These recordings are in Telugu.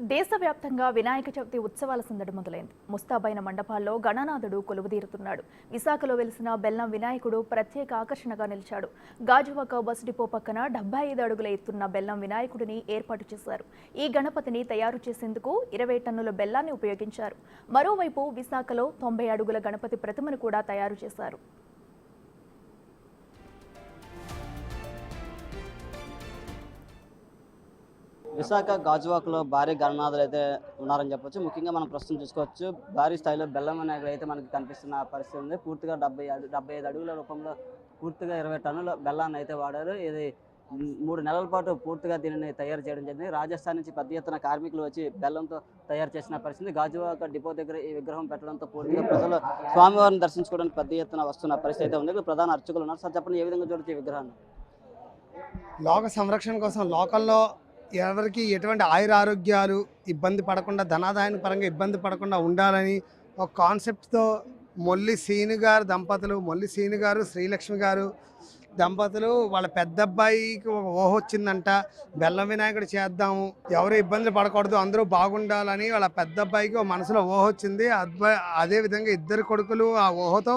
దేశవ్యాప్తంగా వినాయక చవితి ఉత్సవాల సందడి మొదలైంది. ముస్తాబైన మండపాల్లో గణనాథుడు కొలువుదీరుతున్నాడు. విశాఖలో వెలిసిన బెల్లం వినాయకుడు ప్రత్యేక ఆకర్షణగా నిలిచాడు. గాజువాక బస్ డిపో పక్కన 75 అడుగుల ఎత్తున్న బెల్లం వినాయకుడిని ఏర్పాటు చేశారు. ఈ గణపతిని తయారు చేసేందుకు 20 టన్నుల బెల్లాన్ని ఉపయోగించారు. మరోవైపు విశాఖలో 90 అడుగుల గణపతి ప్రతిమను కూడా తయారు చేశారు. విశాఖ గాజువాకలో భారీ గణనాథులు అయితే ఉన్నారని చెప్పొచ్చు. ముఖ్యంగా మనం ప్రస్తుతం చూసుకోవచ్చు, భారీ స్థాయిలో బెల్లం వినాయకుడు అయితే మనకి కనిపిస్తున్న పరిస్థితి ఉంది. పూర్తిగా 75 అడుగుల రూపంలో పూర్తిగా 20 టన్నుల బెల్లాన్ని అయితే వాడారు. ఇది 3 నెలల పాటు పూర్తిగా దీనిని తయారు చేయడం జరిగింది. రాజస్థాన్ నుంచి పెద్ద ఎత్తున కార్మికులు వచ్చి బెల్లంతో తయారు చేసిన పరిస్థితి. గాజువాక డిపో దగ్గర ఈ విగ్రహం పెట్టడంతో పూర్తిగా ప్రజలు స్వామివారిని దర్శించుకోవడానికి పెద్ద ఎత్తున వస్తున్న పరిస్థితి అయితే ఉంది. ఇక్కడ ప్రధాన అర్చకులు ఉన్నారు. సార్ చెప్పండి, ఏ విధంగా చూడొచ్చు ఈ విగ్రహాన్ని? లోక సంరక్షణ కోసం లోకల్లో ఎవరికి ఎటువంటి ఆయుర ఆరోగ్యాలు ఇబ్బంది పడకుండా, ధనాదాయం పరంగా ఇబ్బంది పడకుండా ఉండాలని ఒక కాన్సెప్ట్తో మొల్లి సీను గారు శ్రీలక్ష్మి గారు దంపతులు వాళ్ళ పెద్ద అబ్బాయికి ఒక ఊహ వచ్చిందంట, బెల్లం వినాయకుడు చేద్దాము, ఎవరు ఇబ్బందులు పడకూడదు, అందరూ బాగుండాలని వాళ్ళ పెద్ద అబ్బాయికి ఒక మనసులో ఊహ వచ్చింది. అదేవిధంగా ఇద్దరు కొడుకులు ఆ ఊహతో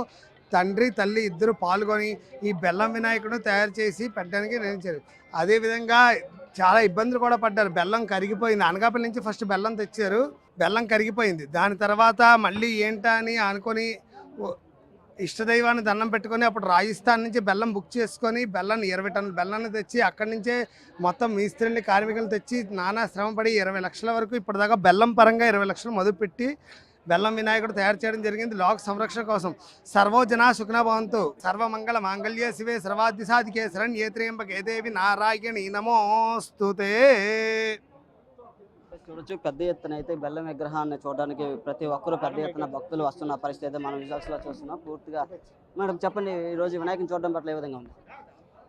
తండ్రి తల్లి ఇద్దరు పాల్గొని ఈ బెల్లం వినాయకుడు తయారు చేసి పెట్టడానికి నిర్ణయించారు. అదేవిధంగా చాలా ఇబ్బందులు కూడా పడ్డారు. బెల్లం కరిగిపోయింది. అనకాపల్లి నుంచి ఫస్ట్ బెల్లం తెచ్చారు, బెల్లం కరిగిపోయింది. దాని తర్వాత మళ్ళీ ఏంటా అని అనుకొని ఇష్టదైవాన్ని దండం పెట్టుకొని అప్పుడు రాజస్థాన్ నుంచి బెల్లం బుక్ చేసుకొని బెల్లాన్ని 20 టన్నుల బెల్లాన్ని తెచ్చి అక్కడి నుంచే మొత్తం మేస్త్రిని కార్మికులు తెచ్చి నానా శ్రమపడి 20 లక్షల వరకు ఇప్పటిదాకా బెల్లం పరంగా 20 లక్షలు మొదలుపెట్టి బెల్లం వినాయకుడు తయారు చేయడం జరిగింది. లోక సంరక్షణ కోసం. సర్వోజన సుఖన భవంతు, సర్వమంగళ మాంగళ్య శివే సర్వాధిసాధికే శరణ్యే త్ర్యంబకే దేవి నారాయణి నమోస్తుతే. చూడొచ్చు, పెద్ద ఎత్తున అయితే బెల్లం విగ్రహాన్ని చూడడానికి ప్రతి ఒక్కరూ పెద్ద ఎత్తున భక్తులు వస్తున్న పరిస్థితి అయితే మనం విజువల్స్లో చూస్తున్నాం. పూర్తిగా మేడం చెప్పండి, ఈరోజు వినాయకుని చూడడం పట్ల ఏ విధంగా ఉంది?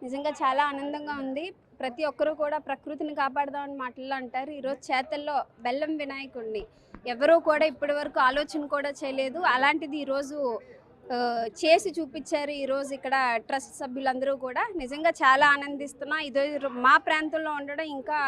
నిజంగా చాలా ఆనందంగా ఉంది. ప్రతి ఒక్కరూ కూడా ప్రకృతిని కాపాడదామని మాటల్లో అంటారు. ఈరోజు చేతల్లో బెల్లం వినాయకుడిని ఎవరూ కూడా ఇప్పటి వరకు ఆలోచన కూడా చేయలేదు. అలాంటిది ఈరోజు చేసి చూపించారు. ఈరోజు ఇక్కడ ట్రస్ట్ సభ్యులందరూ కూడా నిజంగా చాలా ఆనందిస్తున్నా. ఇదే మా ప్రాంతంలో ఉండడం ఇంకా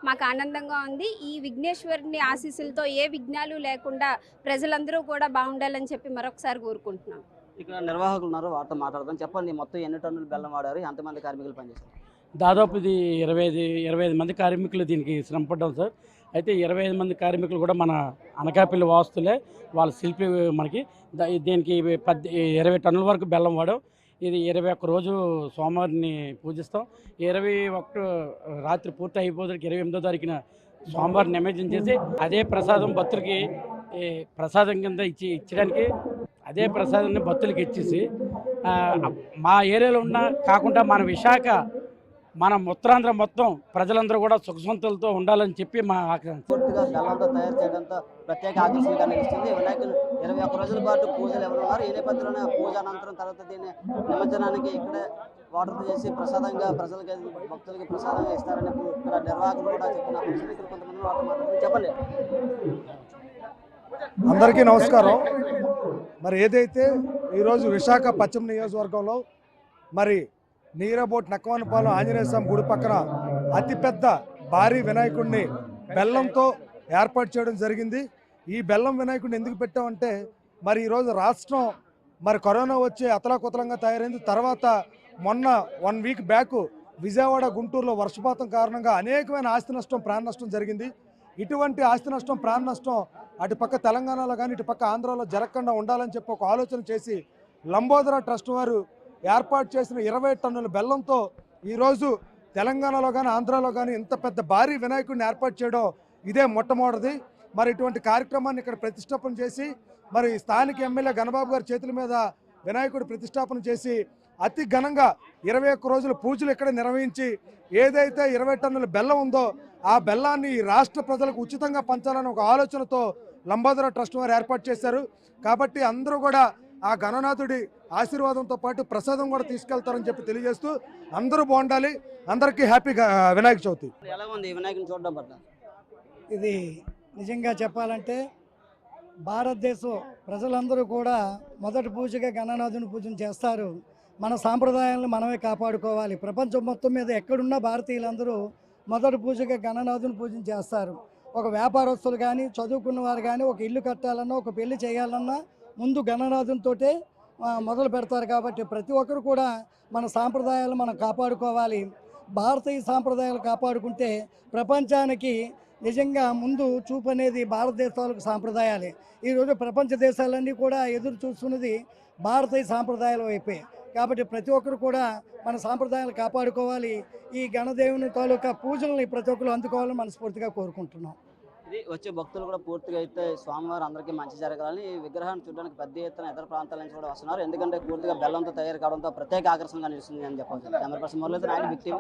మాకు ఆనందంగా ఉంది. ఈ విఘ్నేశ్వరుని ఆశీస్సులతో ఏ విఘ్నాలు లేకుండా ప్రజలందరూ కూడా బాగుండాలని చెప్పి మరొకసారి కోరుకుంటున్నాం. ఇక్కడ నిర్వాహకులు ఉన్నారు, వారితో మాట్లాడదాం. చెప్పండి, మొత్తం ఎన్ని టన్నులు బెల్లం వాడారు, ఎంతమంది కార్మికులు పనిచేస్తారు? దాదాపు ఇది 25 మంది కార్మికులు దీనికి శ్రమ పడ్డాం సార్. అయితే 25 మంది కార్మికులు కూడా మన అనకాపల్లి వాస్తులే, వాళ్ళ శిల్పి. మనకి దీనికి 20 టన్నుల వరకు బెల్లం వాడాం. ఇది 21 రోజు సోమవారిని పూజిస్తాం. 21 రాత్రి పూర్తి అయిపోతానికి 28వ తారీఖున సోమవారం నిమజ్జనం చేసి అదే ప్రసాదం భక్తులకి ప్రసాదం కింద ఇచ్చడానికి అదే ప్రసాదాన్ని భక్తులకి ఇచ్చేసి మా ఏరియాలో ఉన్న కాకుండా మన విశాఖ, మన ఉత్తరాంధ్ర మొత్తం ప్రజలందరూ కూడా సుఖసంతులతో ఉండాలని చెప్పి మా ఆకాంక్ష. పూర్తిగా బెల్లంతో తయారు చేయడంతో ప్రత్యేక ఆకర్షణగా నిలుస్తుంది. వినాయకులు 21 రోజుల పాటు పూజలు ఎవరు ఉన్నారు. ఈ నేపథ్యంలోనే పూజ అనంతరం తర్వాత దీన్ని నిమజ్జనానికి ఇక్కడే వాటర్ చేసి ప్రసాదంగా ప్రజలకి, భక్తులకి ప్రసాదంగా ఇస్తారని ఇక్కడ నిర్వాహకులు కూడా చెప్తున్న పరిస్థితి. ఇక్కడ కొంతమంది వాటర్ మాట్లాడుతుంది. చెప్పండి. అందరికీ నమస్కారం. మరి ఏదైతే ఈరోజు విశాఖ పశ్చిమ నియోజకవర్గంలో మరి నీరబోట్ నక్కవనపాలెం ఆంజనేయ స్వామి గుడి పక్కన అతిపెద్ద భారీ వినాయకుడిని బెల్లంతో ఏర్పాటు చేయడం జరిగింది. ఈ బెల్లం వినాయకుడిని ఎందుకు పెట్టామంటే మరి ఈరోజు రాష్ట్రం మరి కరోనా వచ్చి అతలాకుతలంగా తయారైంది. తర్వాత మొన్న 1 వీక్ బ్యాక్ విజయవాడ, గుంటూరులో వర్షపాతం కారణంగా అనేకమైన ఆస్తి నష్టం, ప్రాణ నష్టం జరిగింది. ఇటువంటి ఆస్తి నష్టం, ప్రాణ నష్టం అటుపక్క తెలంగాణలో కానీ ఇటుపక్క ఆంధ్రాలో జరగకుండా ఉండాలని చెప్పి ఒక ఆలోచన చేసి లంబోదర ట్రస్ట్ వారు ఏర్పాటు చేసిన 20 టన్నుల బెల్లంతో ఈరోజు తెలంగాణలో కానీ ఆంధ్రాలో కానీ ఇంత పెద్ద భారీ వినాయకుడిని ఏర్పాటు చేయడం ఇదే మొట్టమొదటిది. మరి ఇటువంటి కార్యక్రమాన్ని ఇక్కడ ప్రతిష్టాపన చేసి మరి స్థానిక ఎమ్మెల్యే గణబాబు గారి చేతుల మీద వినాయకుడి ప్రతిష్టాపన చేసి అతి ఘనంగా 21 రోజుల పూజలు ఇక్కడ నిర్వహించి ఏదైతే 20 టన్నుల బెల్లం ఉందో ఆ బెల్లాన్ని రాష్ట్ర ప్రజలకు ఉచితంగా పంచాలని ఒక ఆలోచనతో లంబోదర ట్రస్ట్ వారు ఏర్పాటు చేశారు. కాబట్టి అందరూ కూడా ఆ గణనాథుడి ఆశీర్వాదంతో పాటు ప్రసాదం కూడా తీసుకెళ్తారని చెప్పి తెలియజేస్తూ అందరూ బాగుండాలి. అందరికీ హ్యాపీ వినాయక చవితి. ఎలా ఉంది వినాయకుని చూడడం పట్ల? ఇది నిజంగా చెప్పాలంటే భారతదేశం ప్రజలందరూ కూడా మొదటి పూజగా గణనాథుని పూజను చేస్తారు. మన సాంప్రదాయాలను మనమే కాపాడుకోవాలి. ప్రపంచం మొత్తం మీద ఎక్కడున్న భారతీయులందరూ మొదటి పూజగా గణనాథుని పూజను చేస్తారు. ఒక వ్యాపారస్తులు కానీ చదువుకున్న వారు కానీ ఒక ఇల్లు కట్టాలన్నా ఒక పెళ్లి చేయాలన్నా ముందు గణనాథంతో మొదలు పెడతారు. కాబట్టి ప్రతి ఒక్కరు కూడా మన సాంప్రదాయాలు మనం కాపాడుకోవాలి. భారతీయ సాంప్రదాయాలు కాపాడుకుంటే ప్రపంచానికి నిజంగా ముందు చూపు అనేది భారతదేశాలకు సాంప్రదాయాలే. ఈరోజు ప్రపంచ దేశాలన్నీ కూడా ఎదురు చూస్తున్నది భారతీయ సాంప్రదాయాల వైపే. కాబట్టి ప్రతి ఒక్కరు కూడా మన సాంప్రదాయాలు కాపాడుకోవాలి. ఈ గణదేవుని తాలూకా పూజల్ని ప్రతి ఒక్కరు అందుకోవాలని మనస్ఫూర్తిగా కోరుకుంటున్నాం. ఇది వచ్చే భక్తులు కూడా పూర్తిగా అయితే స్వామివారు అందరికీ మంచి జరగాలని ఈ విగ్రహాన్ని చూడడానికి పెద్ద ఎత్తున ఇతర ప్రాంతాల నుంచి కూడా వస్తున్నారు. ఎందుకంటే పూర్తిగా బెల్లంతో తయారు కావడంతో ప్రత్యేక ఆకర్షణగా నిలుస్తుంది అని చెప్పవచ్చు. Camera person Muralidhar, Naidu, big TV.